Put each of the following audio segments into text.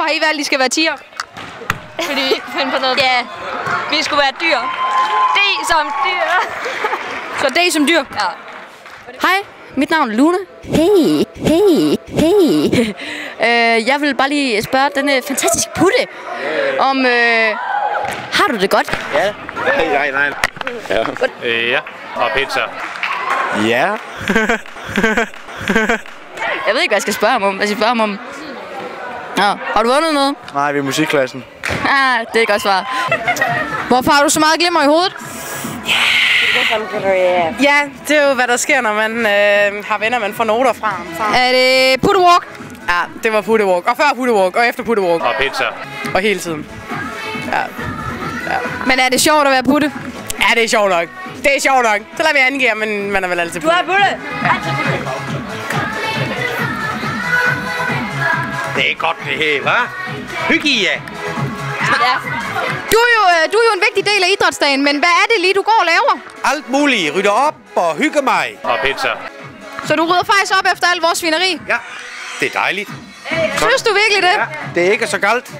har I valgt, at I skal være tiger? Fordi vi ikke finde på noget. Ja, Vi skulle være dyr. D som dyr. så det er som dyr. Ja. Hej, mit navn er Luna. Hey. Jeg vil bare lige spørge denne fantastiske putte om... har du det godt? Ja. Nej. Ja. Ja, og pizza. Ja. Jeg ved ikke, hvad jeg skal spørge ham om. Hvad skal jeg spørge ham om? Nå, har du vundet noget? Nej, vi er i musikklassen. Det er et godt svar. Hvorfor har du så meget glimmer i hovedet? Ja, det er jo, hvad der sker, når man har venner, man får noter fra. Er det puttewalk? Ja, det var puttewalk. Og før puttewalk, og efter puttewalk. Og pizza. Og hele tiden. Ja. Men er det sjovt at være putte? Ja, det er sjovt nok. Det er sjovt nok. Så lader vi angive, men man er vel altid putte. Du er putte. Det er godt det her, hva'? Hygge i jer. Ja. Du er jo en vigtig del af idrætsdagen, men hvad er det lige, du går og laver? Alt muligt. Rydder op og hygge mig. Og pizza. Så du rydder faktisk op efter alt vores svineri? Ja, det er dejligt. Synes du virkelig det? Ja, det er ikke så galt.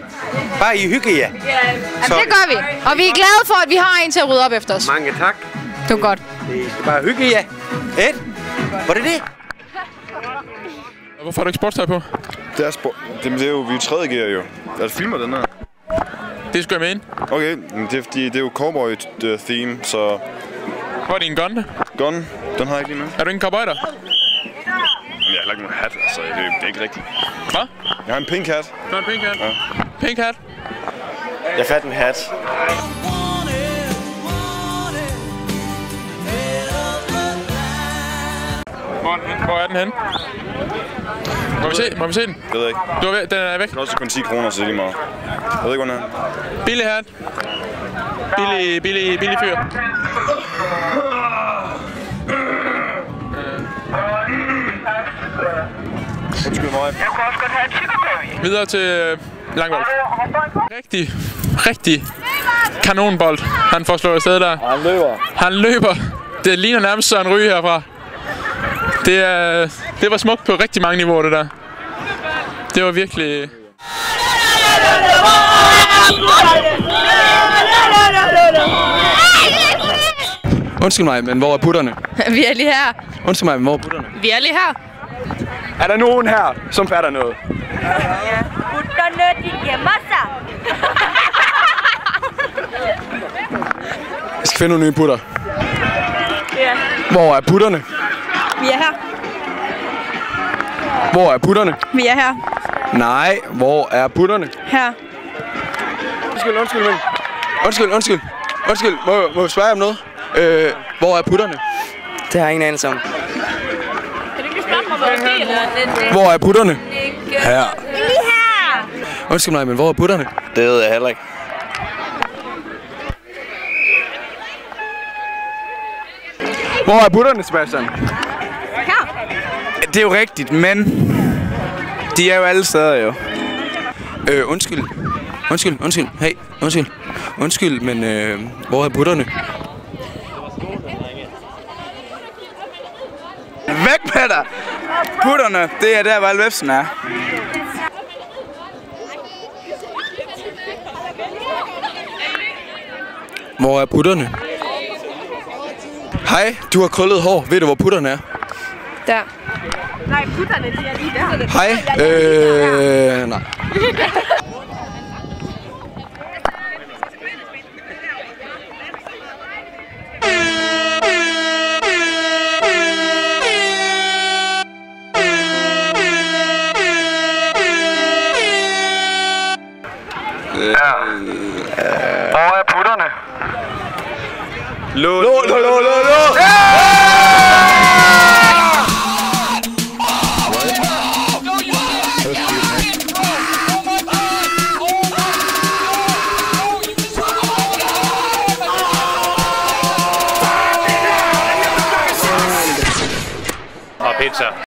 Bare I hygge jer. Jamen, det gør vi. Og vi er glade for, at vi har en til at rydde op efter os. Mange tak. Det var godt. I skal bare hygge jer. Ed, var det det? Hvorfor har du ikke sportstøj på? Det er jo, vi er 3. gear jo. Altså filmer den her. Det skal jeg mene. Okay, men det er fordi, det er jo cowboy-theme, så... Hvor er din gun? Gun, den har jeg ikke lige nu. Er du ikke en cowboyder? Jamen, jeg har heller ikke nogen hat, altså det er ikke rigtigt. Hvad? Jeg har en pink hat. Du har en pink hat? Ja. Pink hat? Jeg fandt en hat. Hvor er den henne? Må vi se den? Det ved jeg ikke. Den er væk. Det koster kun 10 kroner, så det er lige meget. Jeg ved ikke, hvor den er. Billig hat. Billig fyr. Undskyld mig. Jeg kunne også godt have en tykkegummi. Videre til langbold. Rigtig kanonbold. Han får slået afsted der. Han løber. Det ligner nærmest Søren Ryge herfra. Det var smukt på rigtig mange niveauer, det der. Det var virkelig... Undskyld mig, men hvor er putterne? Vi er lige her. Undskyld mig, men hvor er putterne? Vi er lige her. Er der nogen her, som fatter noget? Putterne, de gemmer sig. Jeg skal finde nogle nye putter. Ja. Hvor er putterne? Vi er her. Hvor er putterne? Vi er her. Nej, hvor er putterne? Her. Undskyld, men... Undskyld, må jeg spørge om noget? Hvor er putterne? Det har jeg ingen anelse om. Kan du ikke spørge mig, hvor det er? Hvor er putterne? Her. Lige her. Undskyld mig, men hvor er putterne? Det ved jeg heller ikke. Hvor er putterne, Sebastian? Her. Det er jo rigtigt, men... De er jo alle steder, jo. Undskyld. Hey, undskyld, men hvor er putterne? Væk med dig! Putterne, det er der, hvor alle vepsen er. Hvor er putterne? Hej, du har krøllet hår. Ved du, hvor putterne er? Der. Nej, putterne, de er lige der. Hej, nej. Hvor er putterne? Lå. Og pizza.